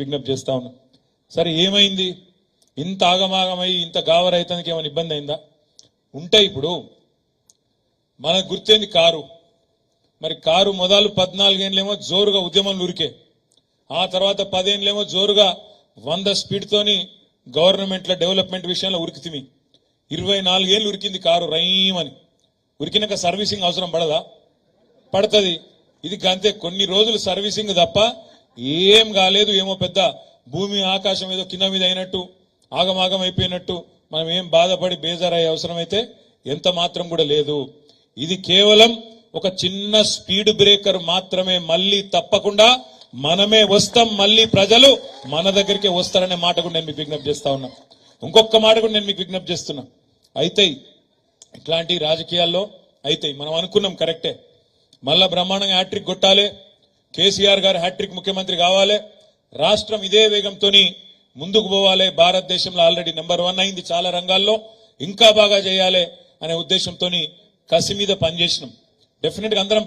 విజ్ఞప్తి చేస్తా ఉన్నా. సరే ఏమైంది? ఇంత ఆగమాగమై ఇంత గావ రైతానికి ఏమైనా ఇబ్బంది అయిందా? ఉంటాయి. ఇప్పుడు మనకు గుర్తేంది కారు. మరి కారు మొదలు 14 ఏళ్ళేమో జోరుగా ఉద్యమంలో ఉరికే, ఆ తర్వాత 10 ఏళ్ళేమో జోరుగా 100 స్పీడ్ తోని గవర్నమెంట్ల డెవలప్మెంట్ విషయంలో ఉరికితిమి. 24 ఏళ్ళు ఉరికింది కారు రైమని. ఉరికినాక సర్వీసింగ్ అవసరం పడదా? పడుతుంది. ఇది గంతే, కొన్ని రోజులు సర్వీసింగ్ తప్ప ఏం కాలేదు. ఏమో పెద్ద భూమి ఆకాశం ఏదో కింద మీద అయినట్టు ఆగమాగం అయిపోయినట్టు మనం ఏం బాధపడి బేజారయ్యే అవసరం అయితే ఎంత మాత్రం కూడా లేదు. ఇది కేవలం ఒక చిన్న స్పీడ్ బ్రేకర్ మాత్రమే. మళ్ళీ తప్పకుండా మనమే వస్తాం, మళ్ళీ ప్రజలు మన దగ్గరికి వస్తారనే మాట కూడా నేను మీకు విజ్ఞప్తి చేస్తా ఉన్నా. ఇంకొక మాట కూడా నేను మీకు విజ్ఞప్తి చేస్తున్నా. అయితే ఇట్లాంటి రాజకీయాల్లో అయితే మనం అనుకున్నాం కరెక్టే, మళ్ళా బ్రహ్మాండంగా హ్యాట్రిక్ కొట్టాలి, కేసీఆర్ గారు హ్యాట్రిక్ ముఖ్యమంత్రి కావాలి, రాష్ట్రం ఇదే వేగంతో ముందుకు పోవాలి, భారతదేశంలో ఆల్రెడీ నెంబర్ 1 అయింది చాలా రంగాల్లో, ఇంకా బాగా చేయాలి అనే ఉద్దేశంతో కసి మీద పనిచేసినాం. డెఫినెట్ గా అందరం